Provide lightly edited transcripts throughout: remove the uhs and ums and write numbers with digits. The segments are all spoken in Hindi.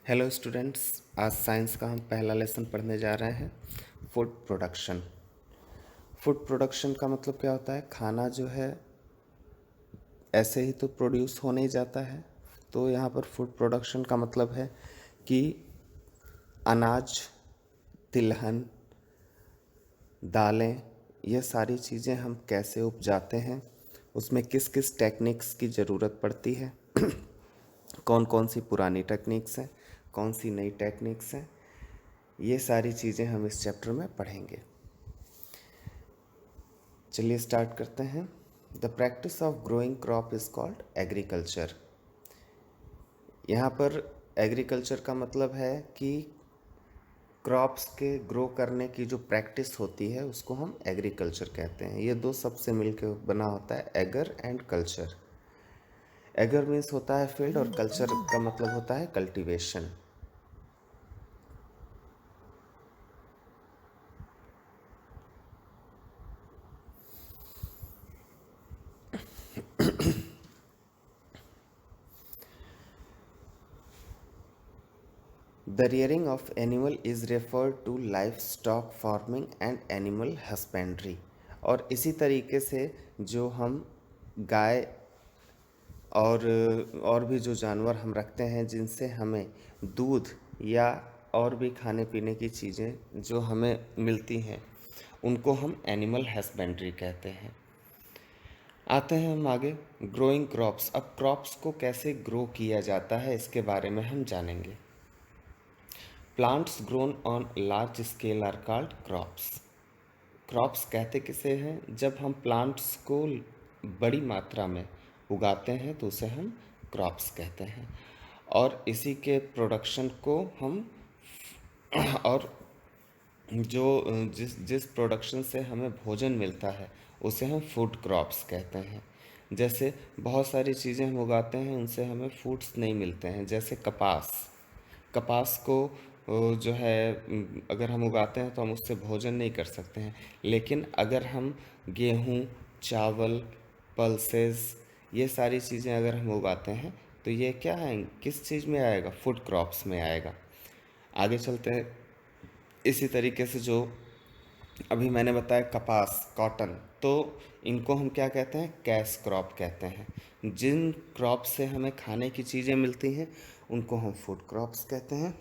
हेलो स्टूडेंट्स, आज साइंस का हम पहला लेसन पढ़ने जा रहे हैं। Food production. फूड प्रोडक्शन का मतलब क्या होता है? खाना जो है ऐसे ही तो प्रोड्यूस हो नहीं जाता है। तो यहाँ पर फूड प्रोडक्शन का मतलब है कि अनाज, तिलहन, दालें, ये सारी चीज़ें हम कैसे उपजाते हैं, उसमें किस किस टेक्निक्स की ज़रूरत पड़ती है, कौन कौन सी पुरानी टेक्निक्स हैं, कौन सी नई टेक्निक्स हैं, ये सारी चीज़ें हम इस चैप्टर में पढ़ेंगे। चलिए स्टार्ट करते हैं। The practice of growing crop is called agriculture. यहाँ पर एग्रीकल्चर का मतलब है कि क्रॉप्स के ग्रो करने की जो प्रैक्टिस होती है उसको हम एग्रीकल्चर कहते हैं। ये दो सबसे मिलकर बना होता है ager and culture. Ager means होता है फील्ड और कल्चर का मतलब होता है cultivation. The rearing of animal is referred to livestock farming and animal husbandry। और इसी तरीके से जो हम गाय और भी जो जानवर हम रखते हैं जिनसे हमें दूध या और भी खाने पीने की चीज़ें जो हमें मिलती हैं उनको हम एनिमल हस्बेंड्री कहते हैं। आते हैं हम आगे। Growing crops. अब क्रॉप्स को कैसे ग्रो किया जाता है इसके बारे में हम जानेंगे। Plants grown on large scale are called crops. Crops कहते किसे हैं? जब हम प्लांट्स को बड़ी मात्रा में उगाते हैं तो उसे हम क्रॉप्स कहते हैं। और इसी के प्रोडक्शन को हम और जो जिस जिस प्रोडक्शन से हमें भोजन मिलता है उसे हम फूड क्रॉप्स कहते हैं। जैसे बहुत सारी चीज़ें हम उगाते हैं उनसे हमें फूड्स नहीं मिलते हैं, जैसे कपास। कपास को जो है अगर हम उगाते हैं तो हम उससे भोजन नहीं कर सकते हैं। लेकिन अगर हम गेहूँ, चावल, पल्सेस, ये सारी चीज़ें अगर हम उगाते हैं तो ये क्या है, किस चीज़ में आएगा? फूड क्रॉप्स में आएगा। आगे चलते हैं। इसी तरीके से जो अभी मैंने बताया कपास, कॉटन, तो इनको हम क्या कहते हैं? कैश क्रॉप कहते हैं। जिन क्रॉप से हमें खाने की चीज़ें मिलती हैं उनको हम फूड क्रॉप्स कहते हैं।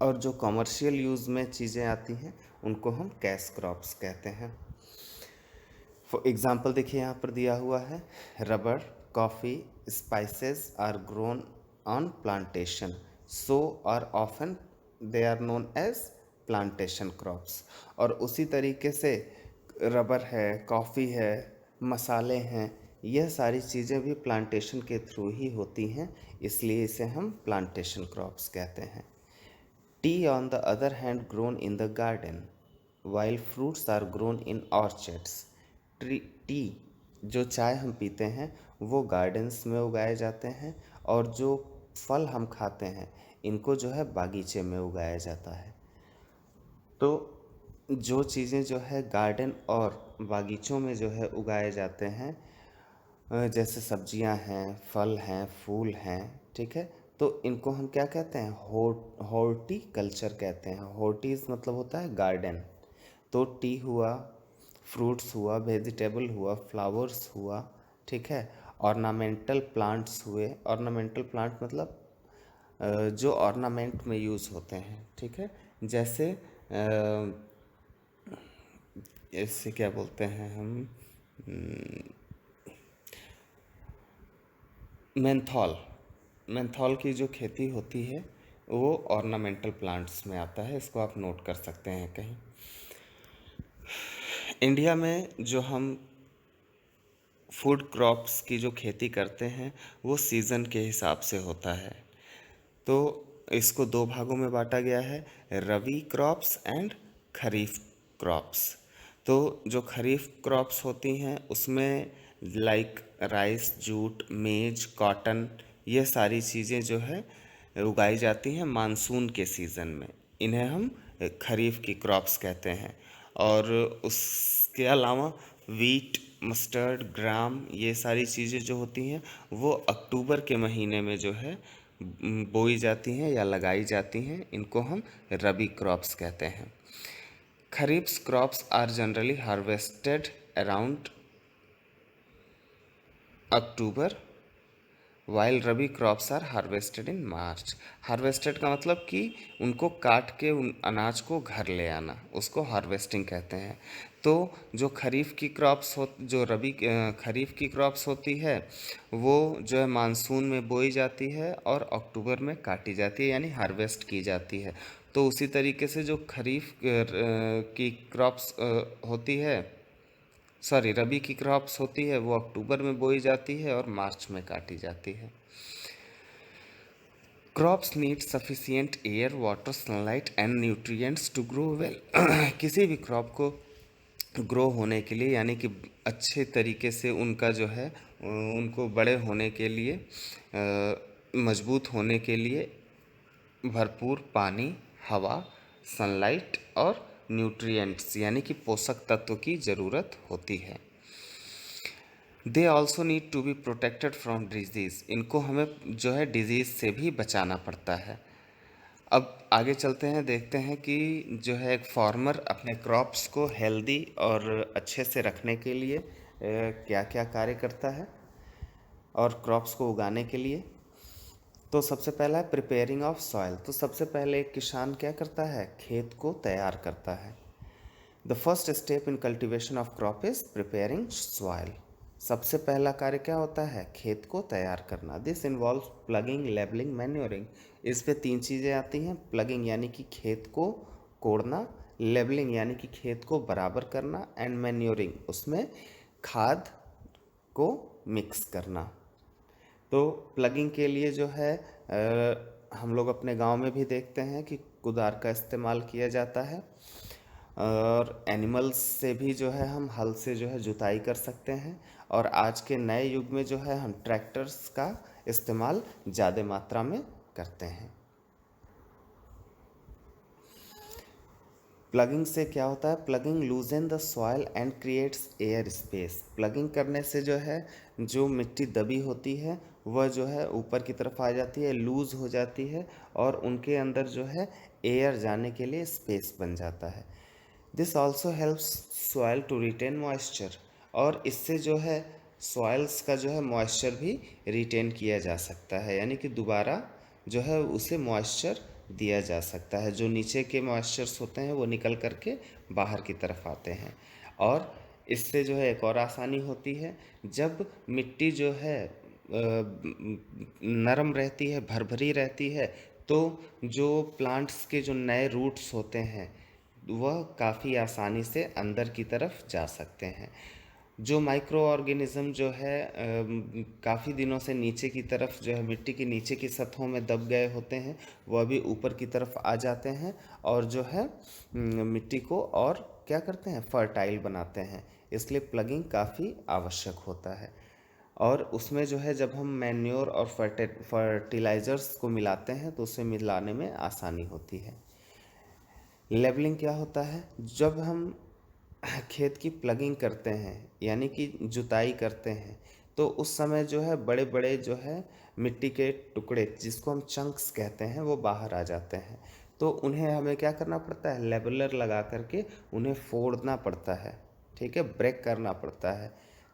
और जो कॉमर्शियल यूज़ में चीज़ें आती हैं उनको हम कैश क्रॉप्स कहते हैं। फॉर एग्ज़ाम्पल देखिए यहाँ पर दिया हुआ है, rubber, coffee, spices are grown on plantation, so are often they are known as plantation crops. और उसी तरीके से रबर है, कॉफ़ी है, मसाले हैं, यह सारी चीज़ें भी प्लांटेशन के थ्रू ही होती हैं, इसलिए इसे हम प्लांटेशन क्रॉप्स कहते हैं। Tea, on the other hand, grown in the garden, while fruits are grown in orchards. T, जो चाय हम पीते हैं वो गार्डन्स में उगाए जाते हैं, और जो फल हम खाते हैं इनको जो है बागीचे में उगाया जाता है। तो जो चीज़ें जो है गार्डन और बागीचों में जो है उगाए जाते हैं, जैसे सब्जियां हैं, फल हैं, फूल हैं, ठीक है, तो इनको हम क्या कहते हैं? हॉर्टिकल्चर कहते हैं। हॉर्टिज मतलब होता है गार्डन। तो टी हुआ, फ्रूट्स हुआ, वेजिटेबल हुआ, फ्लावर्स हुआ, ठीक है, ऑर्नामेंटल प्लांट्स हुए। ऑर्नामेंटल प्लांट मतलब जो ऑर्नामेंट में यूज़ होते हैं, ठीक है, जैसे इससे क्या बोलते हैं हम, मेंथॉल। मेंथॉल की जो खेती होती है वो ऑर्नामेंटल प्लांट्स में आता है, इसको आप नोट कर सकते हैं कहीं। इंडिया में जो हम फूड क्रॉप्स की जो खेती करते हैं वो सीज़न के हिसाब से होता है। तो इसको दो भागों में बांटा गया है, रबी क्रॉप्स एंड खरीफ क्रॉप्स। तो जो खरीफ क्रॉप्स होती हैं उसमें लाइक राइस, जूट, मेज, कॉटन, ये सारी चीज़ें जो है उगाई जाती हैं मानसून के सीज़न में। इन्हें हम खरीफ की क्रॉप्स कहते हैं। और उसके अलावा वीट, मस्टर्ड, ग्राम, ये सारी चीज़ें जो होती हैं वो अक्टूबर के महीने में जो है बोई जाती हैं या लगाई जाती हैं, इनको हम रबी क्रॉप्स कहते हैं। Kharif crops are generally harvested around October, while rabi crops are harvested in March. Harvested का मतलब कि उनको काट के उन अनाज को घर ले आना, उसको हार्वेस्टिंग कहते हैं। तो जो खरीफ की क्रॉप्स होती है वो जो है मानसून में बोई जाती है और अक्टूबर में काटी जाती है, यानी हार्वेस्ट की जाती है। तो उसी तरीके से जो खरीफ की क्रॉप्स होती है, सॉरी रबी की क्रॉप्स होती है, वो अक्टूबर में बोई जाती है और मार्च में काटी जाती है। Crops need sufficient air, water, sunlight and nutrients to grow well. किसी भी क्रॉप को ग्रो होने के लिए, यानी कि अच्छे तरीके से उनका जो है उनको बड़े होने के लिए, मजबूत होने के लिए भरपूर पानी, हवा, सनलाइट और न्यूट्रिएंट्स यानी कि पोषक तत्व की ज़रूरत होती है। They also need to be protected from disease, इनको हमें जो है डिजीज़ से भी बचाना पड़ता है। अब आगे चलते हैं, देखते हैं कि जो है एक फार्मर अपने क्रॉप्स को हेल्दी और अच्छे से रखने के लिए क्या क्या कार्य करता है और क्रॉप्स को उगाने के लिए। तो सबसे पहला है प्रिपेयरिंग ऑफ सॉइल। तो सबसे पहले एक किसान क्या करता है, खेत को तैयार करता है। The first step in cultivation of crop is preparing soil. सबसे पहला कार्य क्या होता है, खेत को तैयार करना। This involve plugging, labelling, manuring. इस पे 3 चीज़ें आती हैं। प्लगिंग यानी कि खेत को कोड़ना, लेबलिंग यानी कि खेत को बराबर करना, एंड मैन्योरिंग उसमें खाद को मिक्स करना। तो प्लगिंग के लिए जो है हम लोग अपने गांव में भी देखते हैं कि कुदार का इस्तेमाल किया जाता है, और एनिमल्स से भी जो है हम हल से जो है जुताई कर सकते हैं। और आज के नए युग में जो है हम ट्रैक्टर्स का इस्तेमाल ज़्यादा मात्रा में करते हैं। प्लगिंग से क्या होता है, plugging लूजन the soil and creates air space. Plugging करने से जो है जो मिट्टी दबी होती है वह जो है ऊपर की तरफ आ जाती है, लूज़ हो जाती है, और उनके अंदर जो है एयर जाने के लिए स्पेस बन जाता है। This also helps soil to retain moisture, और इससे जो है सॉइल्स का जो है मॉइस्चर भी रिटेन किया जा सकता है, यानी कि दोबारा जो है उसे मॉइस्चर दिया जा सकता है। जो नीचे के मॉइस्चर्स होते हैं वो निकल करके बाहर की तरफ आते हैं। और इससे जो है एक और आसानी होती है, जब मिट्टी जो है नरम रहती है, भरभरी रहती है, तो जो प्लांट्स के जो नए रूट्स होते हैं वह काफ़ी आसानी से अंदर की तरफ जा सकते हैं। जो माइक्रो ऑर्गेनिज़म जो है काफ़ी दिनों से नीचे की तरफ जो है मिट्टी की नीचे की सतहों में दब गए होते हैं, वह भी ऊपर की तरफ आ जाते हैं और जो है मिट्टी को और क्या करते हैं, फर्टाइल बनाते हैं। इसलिए प्लगिंग काफ़ी आवश्यक होता है। और उसमें जो है जब हम मैन्योर और फर्टिलाइज़र्स को मिलाते हैं तो उसे मिलाने में आसानी होती है। लेबलिंग क्या होता है, जब हम खेत की प्लगिंग करते हैं यानी कि जुताई करते हैं, तो उस समय जो है बड़े बड़े जो है मिट्टी के टुकड़े जिसको हम चंक्स कहते हैं वो बाहर आ जाते हैं। तो उन्हें हमें क्या करना पड़ता है, लेबलर लगा करके उन्हें फोड़ना पड़ता है, ठीक है, ब्रेक करना पड़ता है,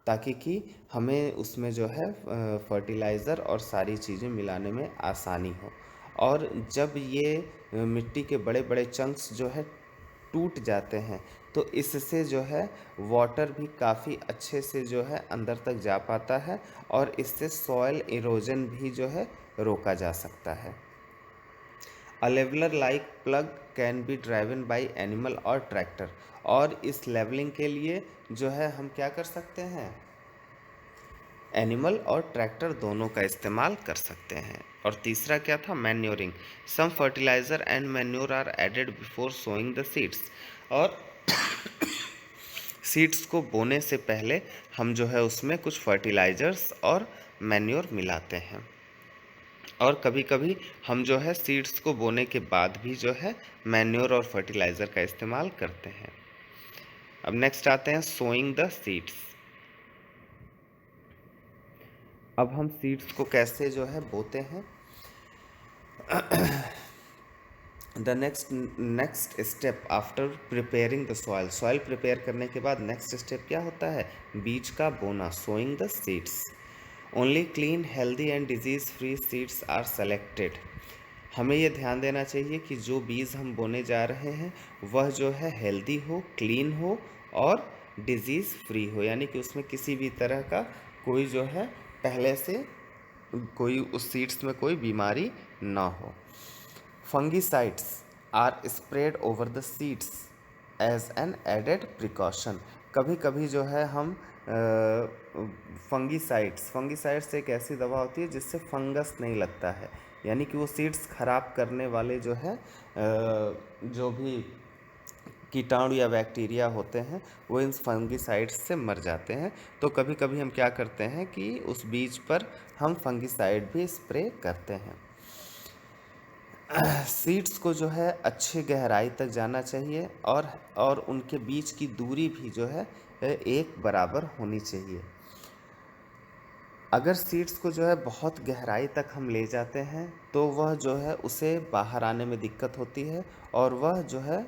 ताकि कि हमें उसमें जो है फर्टिलाइज़र और सारी चीज़ें मिलाने में आसानी हो। और जब ये मिट्टी के बड़े बड़े चंक्स जो है टूट जाते हैं, तो इससे जो है वाटर भी काफ़ी अच्छे से जो है अंदर तक जा पाता है, और इससे सॉइल इरोजन भी जो है रोका जा सकता है। A leveller like plough can be driven by animal और ट्रैक्टर। और इस लेवलिंग के लिए जो है हम क्या कर सकते हैं, एनिमल और ट्रैक्टर दोनों का इस्तेमाल कर सकते हैं। और तीसरा क्या था, manuring. Some fertilizer and manure are added before sowing the seeds. और सीड्स को बोने से पहले हम जो है उसमें कुछ फर्टिलाइज़र्स और मैन्योर मिलाते हैं। और कभी कभी हम जो है सीड्स को बोने के बाद भी जो है मैन्योर और फर्टिलाइज़र का इस्तेमाल करते हैं। अब नेक्स्ट आते हैं सोइंग द सीड्स। अब हम सीड्स को कैसे जो है बोते हैं। The next step after preparing the soil, soil prepare करने के बाद नेक्स्ट स्टेप क्या होता है? बीज का बोना, sowing the seeds. Only clean, healthy and disease free seeds are selected. हमें ये ध्यान देना चाहिए कि जो बीज हम बोने जा रहे हैं वह जो है हेल्दी हो, क्लीन हो और डिजीज़ फ्री हो, यानी कि उसमें किसी भी तरह का कोई जो है पहले से कोई उस सीड्स में कोई बीमारी ना हो। Fungicides are spread over the seeds as an added precaution. कभी कभी जो है हम फंगीसाइड्स एक ऐसी दवा होती है जिससे फंगस नहीं लगता है, यानी कि वो सीड्स खराब करने वाले जो है जो भी कीटाणु या बैक्टीरिया होते हैं वो इन फंगीसाइड्स से मर जाते हैं। तो कभी कभी हम क्या करते हैं कि उस बीज पर हम फंगीसाइड भी स्प्रे करते हैं। सीड्स को जो है अच्छी गहराई तक जाना चाहिए और उनके बीच की दूरी भी जो है एक बराबर होनी चाहिए। अगर सीड्स को जो है बहुत गहराई तक हम ले जाते हैं तो वह जो है उसे बाहर आने में दिक्कत होती है और वह जो है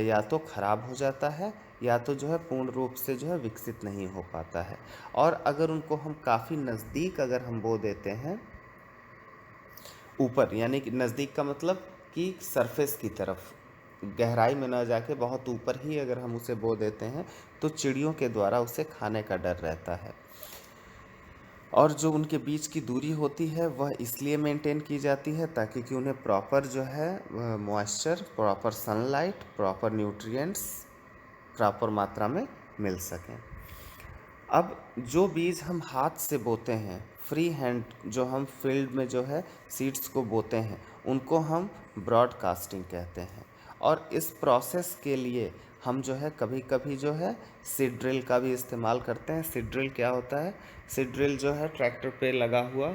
या तो ख़राब हो जाता है या तो जो है पूर्ण रूप से जो है विकसित नहीं हो पाता है। और अगर उनको हम काफ़ी नज़दीक अगर हम बो देते हैं ऊपर, यानी कि नज़दीक का मतलब कि सरफेस की तरफ, गहराई में ना जाके बहुत ऊपर ही अगर हम उसे बो देते हैं तो चिड़ियों के द्वारा उसे खाने का डर रहता है। और जो उनके बीच की दूरी होती है वह इसलिए मेंटेन की जाती है ताकि कि उन्हें प्रॉपर जो है moisture, proper sunlight, proper nutrients proper मात्रा में मिल सकें। अब जो बीज हम हाथ से बोते हैं, फ्री हैंड जो हम फील्ड में जो है सीड्स को बोते हैं, उनको हम ब्रॉडकास्टिंग कहते हैं। और इस प्रोसेस के लिए हम जो है कभी कभी जो है सीड ड्रिल का भी इस्तेमाल करते हैं। सीड ड्रिल क्या होता है? सीड ड्रिल जो है ट्रैक्टर पे लगा हुआ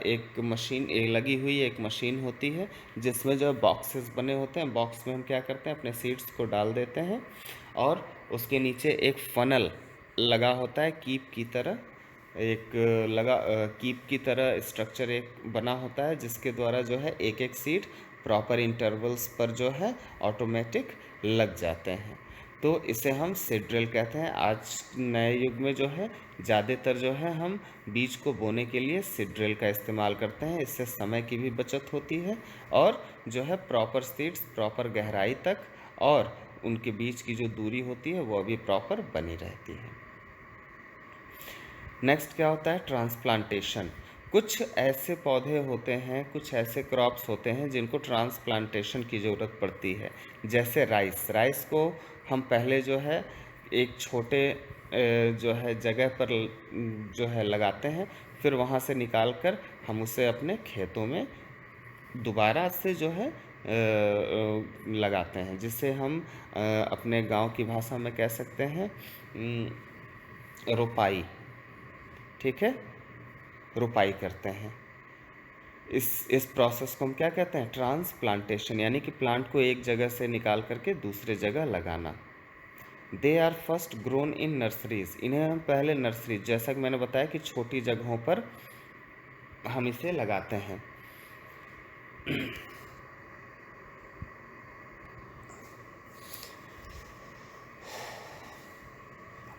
एक मशीन, लगी हुई एक मशीन होती है जिसमें जो बॉक्सेस बने होते हैं। बॉक्स में हम क्या करते हैं, अपने सीड्स को डाल देते हैं और उसके नीचे एक फनल लगा होता है, कीप की तरह एक कीप की तरह स्ट्रक्चर एक बना होता है जिसके द्वारा जो है एक एक सीड प्रॉपर इंटरवल्स पर जो है ऑटोमेटिक लग जाते हैं। तो इसे हम सीड ड्रिल कहते हैं। आज नए युग में जो है ज़्यादातर जो है हम बीज को बोने के लिए सीड ड्रिल का इस्तेमाल करते हैं। इससे समय की भी बचत होती है और जो है प्रॉपर सीड्स प्रॉपर गहराई तक और उनके बीच की जो दूरी होती है वो भी प्रॉपर बनी रहती है। नेक्स्ट क्या होता है? ट्रांसप्लांटेशन। कुछ ऐसे पौधे होते हैं, कुछ ऐसे क्रॉप्स होते हैं जिनको ट्रांसप्लांटेशन की ज़रूरत पड़ती है। जैसे राइस को हम पहले जो है एक छोटे जो है जगह पर जो है लगाते हैं, फिर वहाँ से निकाल कर हम उसे अपने खेतों में दोबारा से जो है लगाते हैं, जिसे हम अपने गांव की भाषा में कह सकते हैं रोपाई। ठीक है, रोपाई करते हैं। इस प्रोसेस को हम क्या कहते हैं? ट्रांसप्लांटेशन, यानी कि प्लांट को एक जगह से निकाल करके दूसरे जगह लगाना। They are first grown in nurseries. इन्हें हम पहले नर्सरी, जैसा कि मैंने बताया कि छोटी जगहों पर हम इसे लगाते हैं।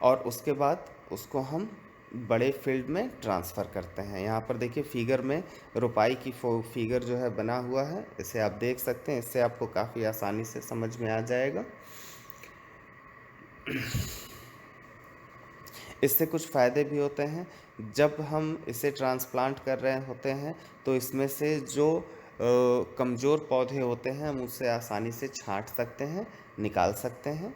और उसके बाद उसको हम बड़े फील्ड में ट्रांसफ़र करते हैं। यहाँ पर देखिए फिगर में रोपाई की फिगर जो है बना हुआ है, इसे आप देख सकते हैं। इससे आपको काफ़ी आसानी से समझ में आ जाएगा। इससे कुछ फ़ायदे भी होते हैं। जब हम इसे ट्रांसप्लांट कर रहे होते हैं तो इसमें से जो कमज़ोर पौधे होते हैं हम उससे आसानी से छांट सकते हैं, निकाल सकते हैं।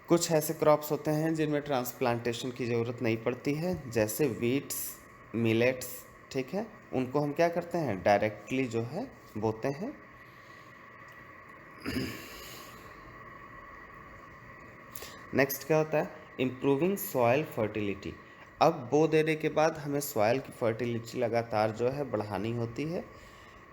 कुछ ऐसे क्रॉप्स होते हैं जिनमें ट्रांसप्लांटेशन की ज़रूरत नहीं पड़ती है, जैसे वीट्स, मिलेट्स। ठीक है, उनको हम क्या करते हैं? डायरेक्टली जो है बोते हैं। नेक्स्ट क्या होता है? Improving soil fertility. अब बो देने के बाद हमें सॉयल की फर्टिलिटी लगातार जो है बढ़ानी होती है,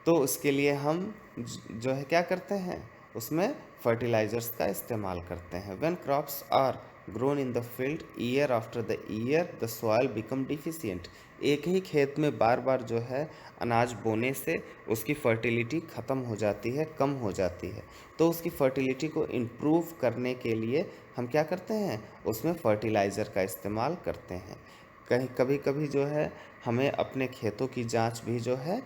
तो उसके लिए हम जो है क्या करते हैं? उसमें फर्टिलाइज़र्स का इस्तेमाल करते हैं। When crops are grown in the field year after the year the soil become deficient। एक ही खेत में बार बार जो है अनाज बोने से उसकी फर्टिलिटी ख़त्म हो जाती है, कम हो जाती है। तो उसकी फर्टिलिटी को इम्प्रूव करने के लिए हम क्या करते हैं, उसमें फर्टिलाइज़र का इस्तेमाल करते हैं। कहीं कभी कभी जो है हमें अपने खेतों की जांच भी जो है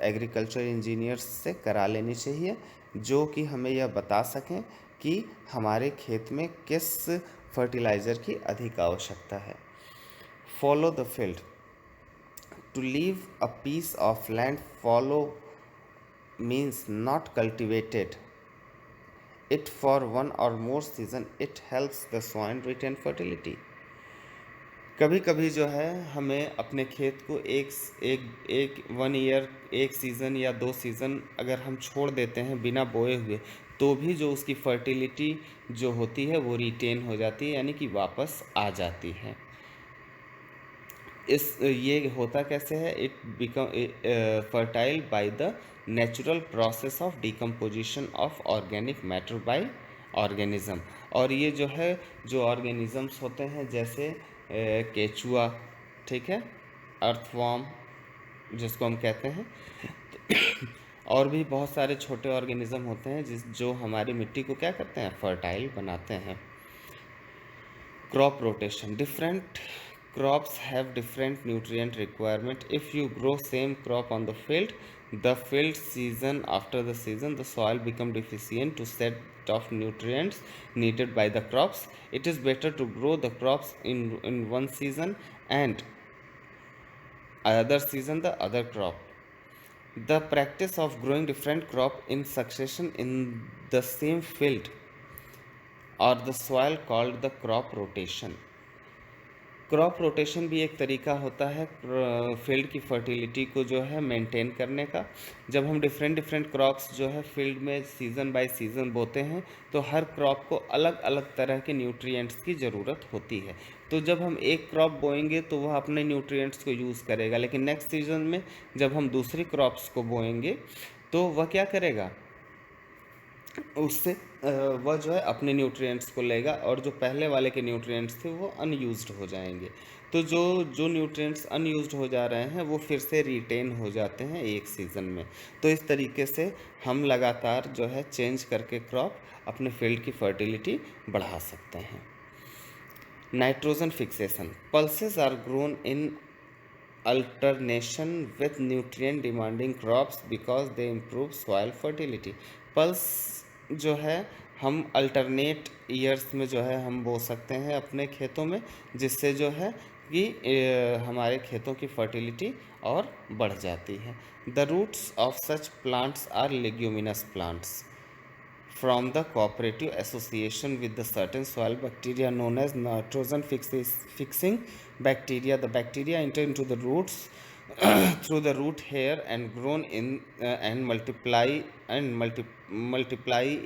एग्रीकल्चर इंजीनियर्स से करा लेनी चाहिए, जो कि हमें यह बता सकें कि हमारे खेत में किस फर्टिलाइज़र की अधिक आवश्यकता है। Fallow the field. To leave a piece of land fallow means not cultivated it for one or more season, it helps the soil retain fertility। कभी कभी जो है हमें अपने खेत को एक एक एक 1 ईयर, एक सीज़न या 2 सीज़न अगर हम छोड़ देते हैं बिना बोए हुए, तो भी जो उसकी फर्टिलिटी जो होती है वो रिटेन हो जाती है, यानी कि वापस आ जाती है। ये होता कैसे है, it become fertile by the natural process of decomposition of organic matter bye organism. और ये जो है जो ऑर्गेनिजम्स होते हैं जैसे केचुआ, ठीक है, अर्थवॉर्म जिसको हम कहते हैं, और भी बहुत सारे छोटे ऑर्गेनिज्म होते हैं जो हमारी मिट्टी को क्या करते हैं, फर्टाइल बनाते हैं। Crop rotation. Different crops have different nutrient requirement. If you grow same crop on the field season after the season, the soil become deficient to set of nutrients needed by the crops. It is better to grow the crops in one season and other season the other crop. The practice of growing different crop in succession in the same field or the soil called the crop rotation। Crop rotation भी एक तरीका होता है फील्ड की फर्टिलिटी को जो है मेंटेन करने का। जब हम डिफरेंट डिफरेंट क्रॉप्स जो है फील्ड में सीज़न बाय सीज़न बोते हैं, तो हर क्रॉप को अलग अलग तरह के न्यूट्रिएंट्स की ज़रूरत होती है। तो जब हम एक क्रॉप बोएंगे तो वह अपने न्यूट्रिएंट्स को यूज़ करेगा, लेकिन नेक्स्ट सीज़न में जब हम दूसरी क्रॉप्स को बोएंगे तो वह क्या करेगा, उससे वह जो है अपने न्यूट्रिएंट्स को लेगा, और जो पहले वाले के न्यूट्रिएंट्स थे वो अनयूज्ड हो जाएंगे। तो जो जो न्यूट्रिएंट्स अनयूज्ड हो जा रहे हैं वो फिर से रिटेन हो जाते हैं एक सीज़न में। तो इस तरीके से हम लगातार जो है चेंज करके क्रॉप अपने फील्ड की फर्टिलिटी बढ़ा सकते हैं। Nitrogen fixation. Pulses are grown in alternation with nutrient demanding crops because they improve soil fertility। Pulse जो है हम अल्टरनेट ईयर्स में जो है हम बो सकते हैं अपने खेतों में, जिससे जो है कि हमारे खेतों की फर्टिलिटी और बढ़ जाती है। The roots of such plants are leguminous plants from the cooperative association with the certain soil bacteria known as nitrogen fixing bacteria। The bacteria enter into the roots through the root hair and grown in and multiply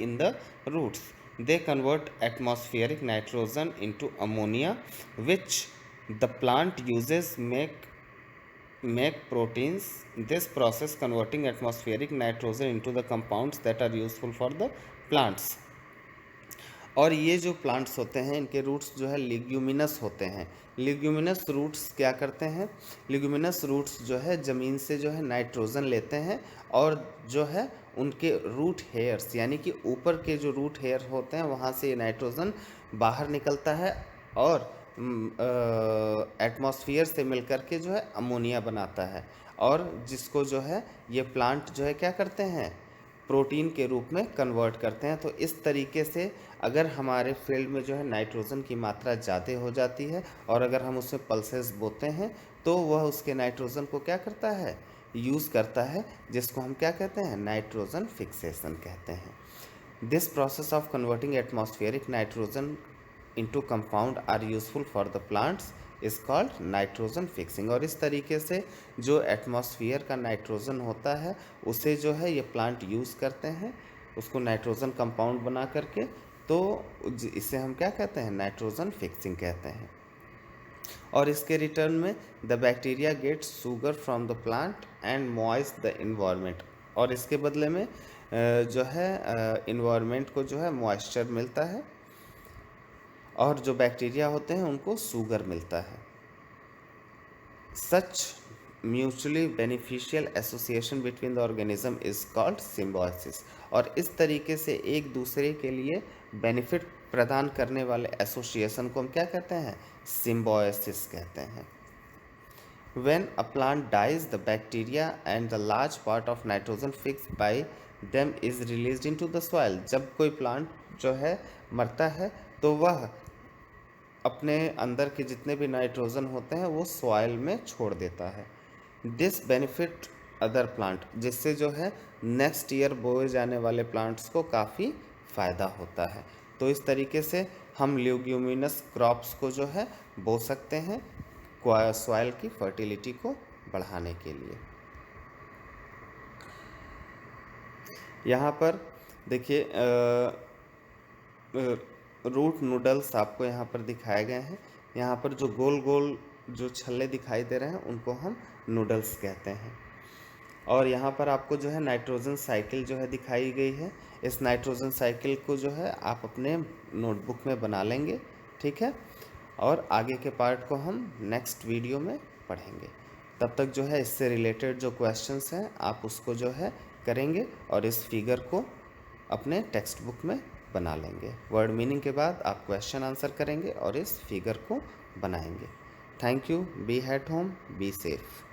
in the roots। They convert atmospheric nitrogen into ammonia, which the plant uses make proteins। This process converting atmospheric nitrogen into the compounds that are useful for the plants। और ये जो प्लांट्स होते हैं इनके रूट्स जो है लिग्यूमिनस होते हैं। लिग्यूमिनस रूट्स क्या करते हैं, लिग्यूमिनस रूट्स जो है ज़मीन से जो है नाइट्रोजन लेते हैं, और जो है उनके रूट हेयर्स यानी कि ऊपर के जो रूट हेयर होते हैं वहाँ से ये नाइट्रोजन बाहर निकलता है और एटमॉस्फेयर से मिलकर के जो है अमोनिया बनाता है, और जिसको जो है ये प्लांट जो है क्या करते हैं, प्रोटीन के रूप में कन्वर्ट करते हैं। तो इस तरीके से अगर हमारे फील्ड में जो है नाइट्रोजन की मात्रा ज़्यादा हो जाती है और अगर हम उसमें पल्सेस बोते हैं तो वह उसके नाइट्रोजन को क्या करता है, यूज़ करता है, जिसको हम क्या कहते हैं, नाइट्रोजन फिक्सेशन कहते हैं। This process of converting atmospheric nitrogen into compound are useful for the plants is called nitrogen fixing. और इस तरीके से जो एटमॉस्फेयर का नाइट्रोजन होता है उसे जो है ये प्लांट यूज़ करते हैं, उसको नाइट्रोजन कंपाउंड बना करके, तो इसे हम क्या कहते हैं, नाइट्रोजन फिक्सिंग कहते हैं। और इसके रिटर्न में the bacteria gets sugar from the plant and moist the environment. और इसके बदले में जो है इन्वायरमेंट को जो है मॉइस्चर मिलता है। और जो बैक्टीरिया होते हैं उनको शुगर मिलता है। Such mutually beneficial association between the organism is called symbiosis. और इस तरीके से एक दूसरे के लिए बेनिफिट प्रदान करने वाले एसोसिएशन को हम क्या कहते हैं? सिम्बायोसिस कहते हैं। When a plant dies, the bacteria and the large part of nitrogen fixed by them is released into the soil। जब कोई प्लांट जो है मरता है तो वह अपने अंदर के जितने भी नाइट्रोजन होते हैं वो सॉइल में छोड़ देता है। दिस बेनिफिट अदर प्लांट, जिससे जो है नेक्स्ट ईयर बोए जाने वाले प्लांट्स को काफ़ी फ़ायदा होता है। तो इस तरीके से हम ल्यूग्यूमिनस क्रॉप्स को जो है बो सकते हैं सॉइल की फर्टिलिटी को बढ़ाने के लिए। यहाँ पर देखिए रूट नूडल्स आपको यहाँ पर दिखाए गए हैं। यहाँ पर जो गोल गोल जो छल्ले दिखाई दे रहे हैं उनको हम नूडल्स कहते हैं। और यहाँ पर आपको जो है नाइट्रोजन साइकिल जो है दिखाई गई है। इस नाइट्रोजन साइकिल को जो है आप अपने नोटबुक में बना लेंगे, ठीक है। और आगे के पार्ट को हम नेक्स्ट वीडियो में पढ़ेंगे। तब तक जो है इससे रिलेटेड जो क्वेश्चंस हैं आप उसको जो है करेंगे और इस फिगर को अपने टेक्स्ट बुक में बना लेंगे। वर्ड मीनिंग के बाद आप क्वेश्चन आंसर करेंगे और इस फिगर को बनाएंगे। Thank you. Be at home, be safe.